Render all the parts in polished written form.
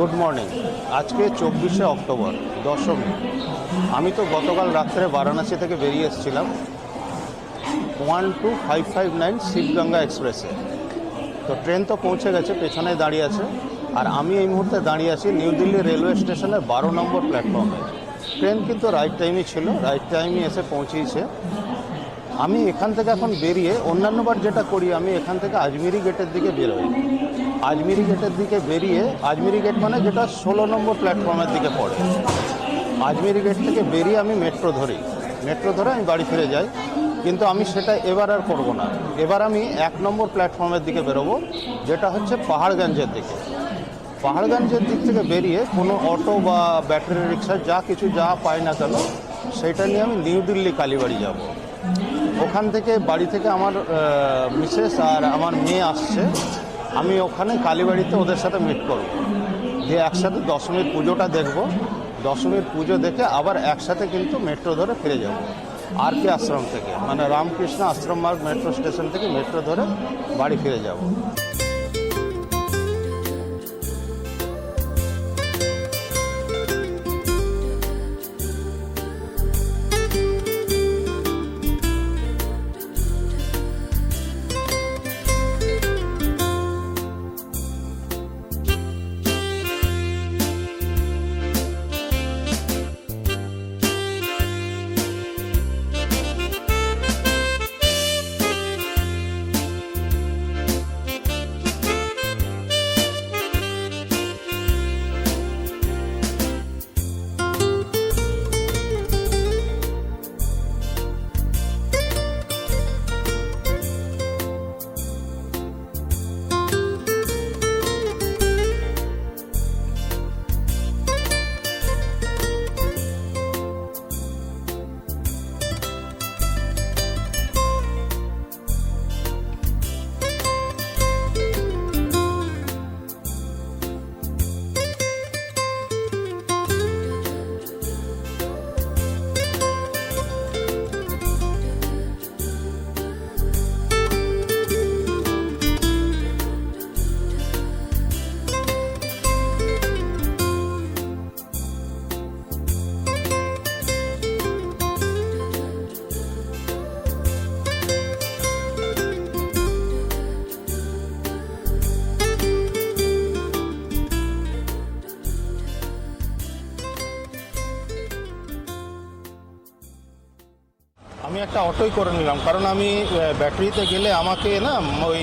Good morning. আজকে 24শে October, Dashami. আমি তো গতকাল রাত্রে বারাণসী থেকে বেরিয়ে এসেছিলাম 12559 শিবগঙ্গা এক্সপ্রেসে। তো ট্রেন তো পৌঁছে গেছে, পেছনে দাঁড়িয়ে আছে। আর আমি এই মুহূর্তে দাঁড়িয়ে আছি নিউ দিল্লি রেলওয়ে স্টেশনের 12 নম্বর প্ল্যাটফর্মে। ট্রেন কিন্তু রাইট টাইমই ছিল, রাইট টাইমই এসে পৌঁছেছে। আমি এখান থেকে এখন বেরিয়ে অন্যান্যবার যেটা করি, আমি এখান থেকে আজমিরি গেটের দিকে বেরোই। আজমিরি গেটের দিকে বেরিয়ে, আজমিরি গেট মানে যেটা 16 নম্বর প্ল্যাটফর্মের দিকে পড়ে, আজমিরি গেট থেকে বেরিয়ে আমি মেট্রো ধরি। মেট্রো ধরে আমি বাড়ি ফিরে যাই। কিন্তু আমি সেটা এবার আর করব না। এবার আমি 1 নম্বর প্ল্যাটফর্মের দিকে বেরোবো, যেটা হচ্ছে পাহাড়গঞ্জের দিকে। পাহাড়গঞ্জের দিক থেকে বেরিয়ে কোনো অটো বা ব্যাটারি রিক্সা যা কিছু যা পাই না কেন, সেটা নিয়ে আমি নিউ দিল্লি কালীবাড়ি যাব। ওখান থেকে বাড়ি থেকে আমার মিসেস আর আমার মেয়ে আসছে। আমি ওখানে কালীবাড়িতে ওদের সাথে মিট করব, দিয়ে একসাথে দশমীর পুজোটা দেখব। দশমীর পুজো দেখে আবার একসাথে কিন্তু মেট্রো ধরে ফিরে যাব। আর কে আশ্রম থেকে, মানে রামকৃষ্ণ আশ্রম মার্গ মেট্রো স্টেশন থেকে মেট্রো ধরে বাড়ি ফিরে যাব। আমি একটা অটোই করে নিলাম, কারণ আমি ব্যাটারিতে গেলে আমাকে না ওই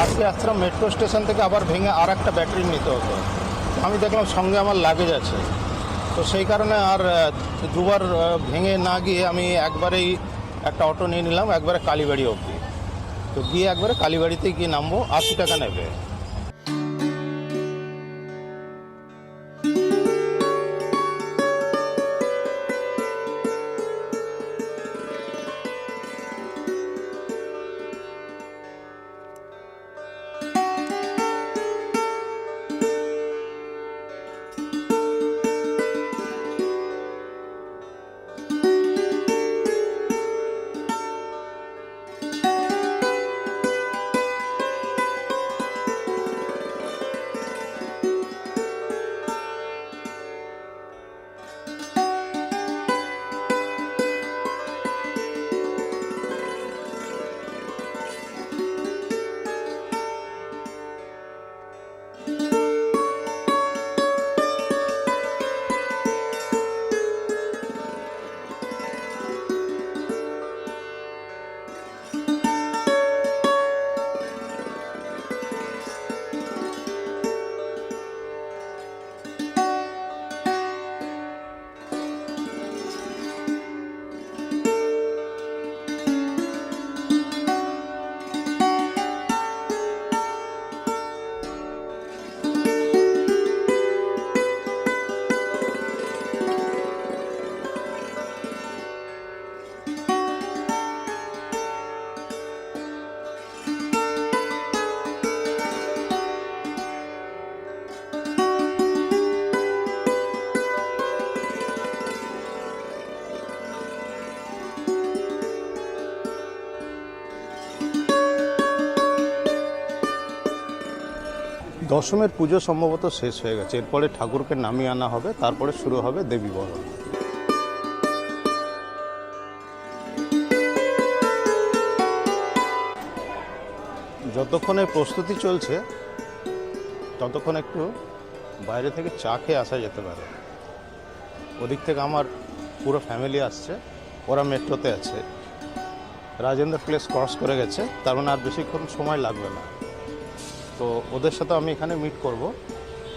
আর কে আশ্রম মেট্রো স্টেশন থেকে আবার ভেঙে আর একটা ব্যাটারি নিতে হতো। আমি দেখলাম সঙ্গে আমার লাগেজ আছে, তো সেই কারণে আর দুবার ভেঙে না গিয়ে আমি একবারেই একটা অটো নিয়ে নিলাম, একবারে কালীবাড়ি অবধি। তো গিয়ে একবারে কালীবাড়িতে গিয়ে নামবো, 80 টাকা নেবে। দশমের পুজো সম্ভবত শেষ হয়ে গেছে, এরপরে ঠাকুরকে নামিয়ে আনা হবে, তারপরে শুরু হবে দেবী বরণ। যতক্ষণে প্রস্তুতি চলছে ততক্ষণ একটু বাইরে থেকে চা খেয়ে আসা যেতে পারে। ওদিক থেকে আমার পুরো ফ্যামিলি আসছে, ওরা মেট্রোতে আছে, রাজেন্দ্র প্লেস ক্রস করে গেছে, তার মানে আর বেশিক্ষণ সময় লাগবে না। তো ওদের সাথে আমি এখানে মিট করব,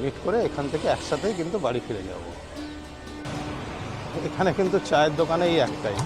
মিট করে এখান থেকে একসাথেই কিন্তু বাড়ি ফিরে যাব। এখানে কিন্তু চায়ের দোকানে এই একটাই।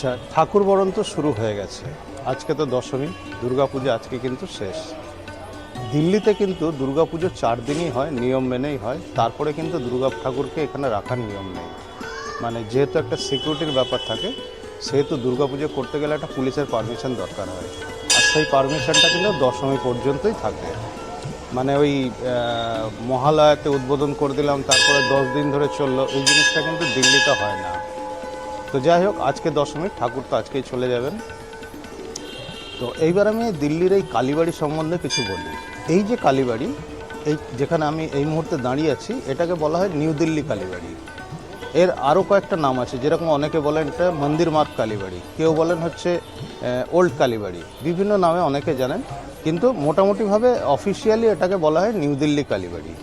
আচ্ছা, ঠাকুর বরণ তো শুরু হয়ে গেছে, আজকে তো দশমী, দুর্গাপুজো আজকে কিন্তু শেষ। দিল্লিতে কিন্তু দুর্গাপুজো 4 দিনই হয়, নিয়ম মেনেই হয়, তারপরে কিন্তু দুর্গা ঠাকুরকে এখানে রাখার নিয়ম নেই। মানে যেহেতু একটা সিকিউরিটির ব্যাপার থাকে, সেহেতু দুর্গাপুজো করতে গেলে একটা পুলিশের পারমিশন দরকার হয়, আর সেই পারমিশনটা কিন্তু দশমী পর্যন্তই থাকে। মানে ওই মহালয়াতে উদ্বোধন করে দিলাম, তারপরে 10 দিন ধরে চললো, এই জিনিসটা কিন্তু দিল্লিতে হয় না। তো যাই হোক, আজকে দশমী, ঠাকুর তো আজকেই চলে যাবেন। তো এইবার আমি দিল্লির এই কালীবাড়ি সম্বন্ধে কিছু বলি। এই যে কালীবাড়ি, এই যেখানে আমি এই মুহূর্তে দাঁড়িয়ে আছি, এটাকে বলা হয় নিউ দিল্লি কালীবাড়ি। এর আরও কয়েকটা নাম আছে, যেরকম অনেকে বলেন এটা মন্দির মার্গ কালীবাড়ি, কেউ বলেন হচ্ছে ওল্ড কালীবাড়ি, বিভিন্ন নামে অনেকে জানেন, কিন্তু মোটামুটিভাবে অফিসিয়ালি এটাকে বলা হয় নিউ দিল্লি কালীবাড়ি।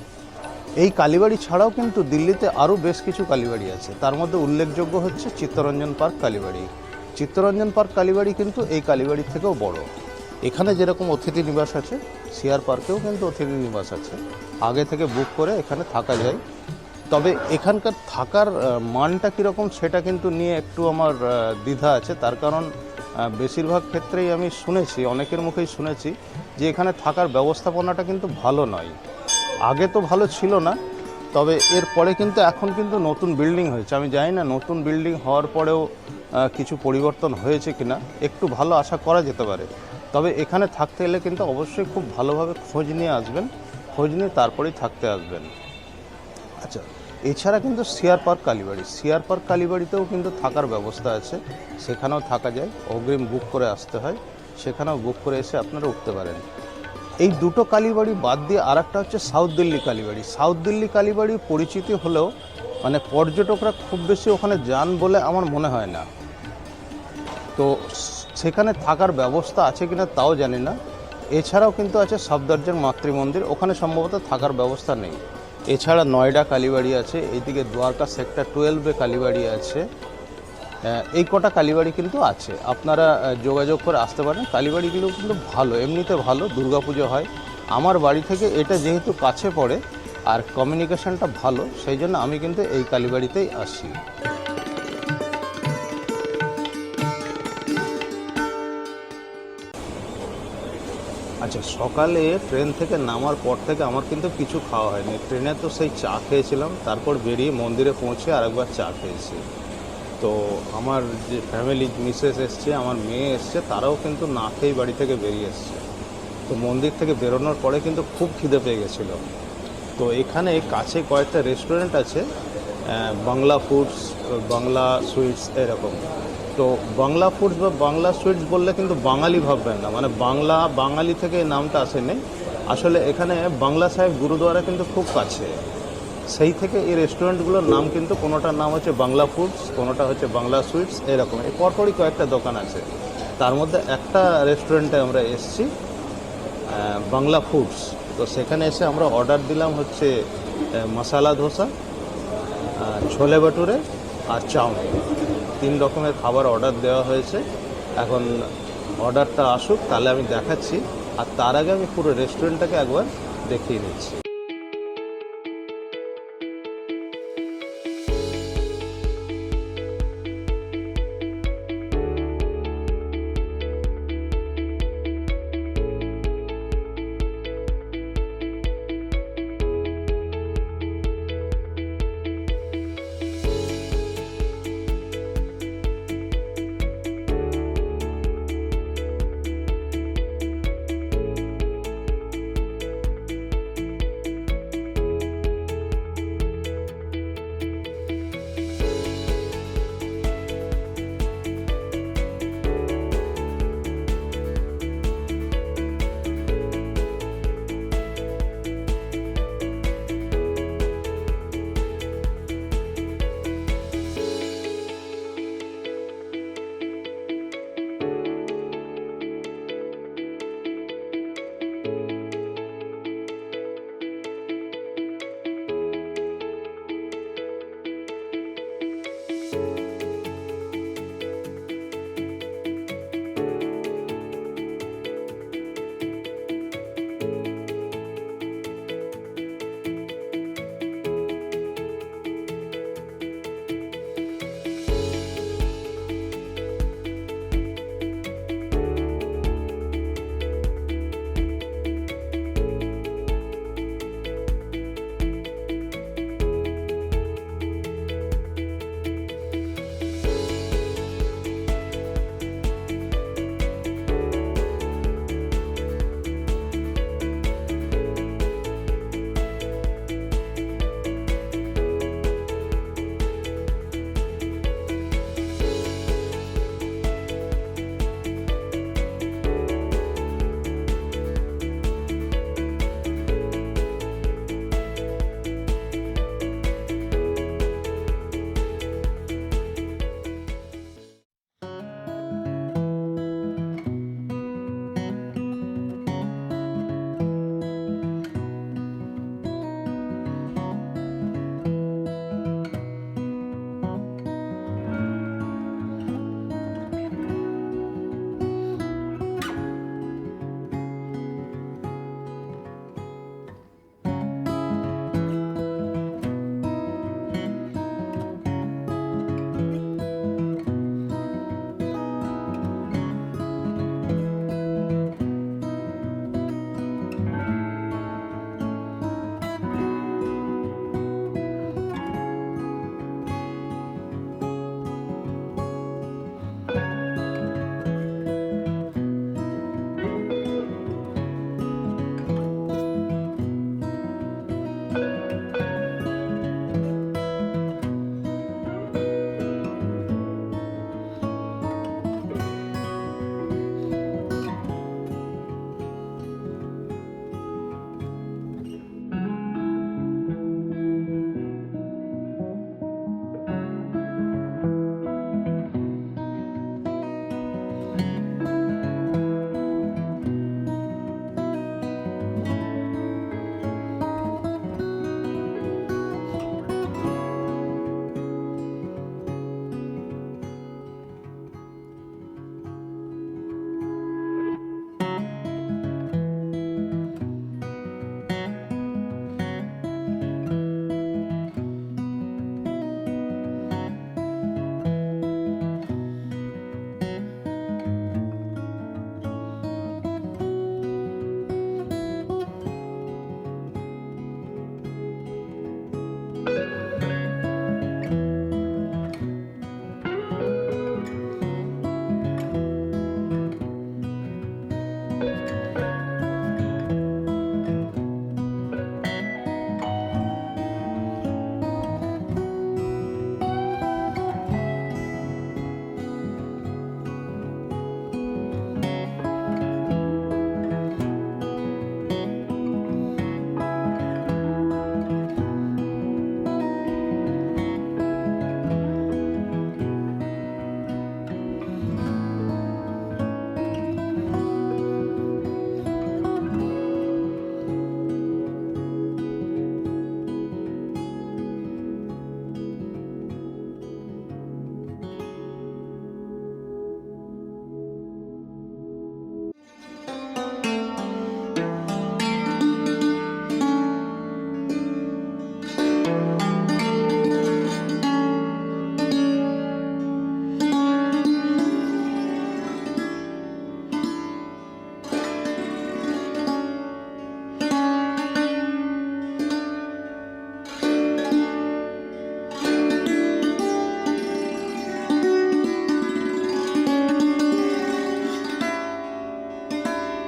এই কালীবাড়ি ছাড়াও কিন্তু দিল্লিতে আরও বেশ কিছু কালীবাড়ি আছে, তার মধ্যে উল্লেখযোগ্য হচ্ছে চিত্তরঞ্জন পার্ক কালীবাড়ি। চিত্তরঞ্জন পার্ক কালীবাড়ি কিন্তু এই কালীবাড়ির থেকেও বড়। এখানে যেরকম অতিথি নিবাস আছে, সিআর পার্কেও কিন্তু অতিথি নিবাস আছে, আগে থেকে বুক করে এখানে থাকা যায়। তবে এখানকার থাকার মানটা কীরকম সেটা কিন্তু নিয়ে একটু আমার দ্বিধা আছে, তার কারণ বেশিরভাগ ক্ষেত্রেই আমি শুনেছি, অনেকের মুখেই শুনেছি যে এখানে থাকার ব্যবস্থাপনাটা কিন্তু ভালো নয়। আগে তো ভালো ছিল না, তবে এরপরে কিন্তু এখন কিন্তু নতুন বিল্ডিং হয়েছে, আমি জানি না নতুন বিল্ডিং হওয়ার পরেও কিছু পরিবর্তন হয়েছে কিনা, একটু ভালো আশা করা যেতে পারে। তবে এখানে থাকতে গেলে কিন্তু অবশ্যই খুব ভালোভাবে খোঁজ নিয়ে আসবেন, খোঁজ নিয়ে তারপরেই থাকতে আসবেন। আচ্ছা, এছাড়া কিন্তু সিআর পার্ক কালীবাড়ি, সিআর পার্ক কালীবাড়িতেও কিন্তু থাকার ব্যবস্থা আছে, সেখানেও থাকা যায়, অগ্রিম বুক করে আসতে হয়, সেখানেও বুক করে এসে আপনারা উঠতে পারেন। এই দুটো কালীবাড়ি বাদ দিয়ে আর একটা হচ্ছে সাউথ দিল্লি কালীবাড়ি। সাউথ দিল্লি কালীবাড়ি পরিচিতি হলেও মানে পর্যটকরা খুব বেশি ওখানে যান বলে আমার মনে হয় না। তো সেখানে থাকার ব্যবস্থা আছে কিনা তাও জানি না। এছাড়াও কিন্তু আছে সফদরজং মাতৃমন্দির, ওখানে সম্ভবত থাকার ব্যবস্থা নেই। এছাড়া নয়ডা কালীবাড়ি আছে, এইদিকে দ্বারকা সেক্টর 12-এ কালীবাড়ি আছে। এই কটা কালীবাড়ি কিন্তু আছে, আপনারা যোগাযোগ করে আসতে পারেন। কালীবাড়িগুলো কিন্তু ভালো, এমনিতে ভালো, দুর্গাপুজো হয়। আমার বাড়ি থেকে এটা যেহেতু কাছে পড়ে আর কমিউনিকেশনটা ভালো, সেই জন্য আমি কিন্তু এই কালীবাড়িতেই আসি। আচ্ছা, সকালে ট্রেন থেকে নামার পর থেকে আমার কিন্তু কিছু খাওয়া হয়নি। ট্রেনে তো সেই চা খেয়েছিলাম, তারপর বেরিয়ে মন্দিরে পৌঁছে আরেকবার চা খেয়েছি। তো আমার যে ফ্যামিলি, মিসেস এসছে, আমার মেয়ে এসছে, তারাও কিন্তু না খেয়েই বাড়ি থেকে বেরিয়ে এসছে। তো মন্দির থেকে বেরোনোর পরে কিন্তু খুব খিদে পেয়ে গেছিলো। তো এখানে কাছে কয়েকটা রেস্টুরেন্ট আছে, বাংলা ফুডস, বাংলা সুইটস এরকম। তো বাংলা ফুডস বা বাংলা সুইটস বললে কিন্তু বাঙালি ভাববেন না, মানে বাঙালি থেকে এই নামটা আসেনি। আসলে এখানে বাংলা সাহেব গুরুদুয়ারা কিন্তু খুব কাছে, সেই থেকে এই রেস্টুরেন্টগুলোর নাম কিন্তু কোনোটার নাম হচ্ছে বাংলা ফুডস, কোনোটা হচ্ছে বাংলা সুইটস, এরকম এই পরপরই কয়েকটা দোকান আছে। তার মধ্যে একটা রেস্টুরেন্টে আমরা এসেছি, বাংলা ফুডস। তো সেখানে এসে আমরা অর্ডার দিলাম হচ্ছে মশালা ধোসা, ছোলে ভটুরে আর চাউমিন, 3 রকমের খাবার অর্ডার দেওয়া হয়েছে। এখন অর্ডারটা আসুক, তাহলে আমি দেখাচ্ছি, আর তার আগে আমি পুরো রেস্টুরেন্টটাকে একবার দেখিয়ে নিচ্ছি।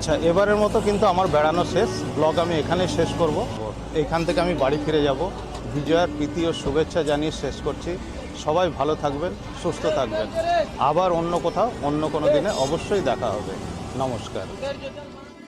আচ্ছা, এবারের মতো কিন্তু আমার বেড়ানো শেষ। ব্লগ আমি এখানেই শেষ করব। এইখান থেকে আমি বাড়ি ফিরে যাব। বিজয়ার প্রীতি ও শুভেচ্ছা জানিয়ে শেষ করছি। সবাই ভালো থাকবেন, সুস্থ থাকবেন। আবার অন্য কোথাও অন্য কোনো দিনে অবশ্যই দেখা হবে। নমস্কার।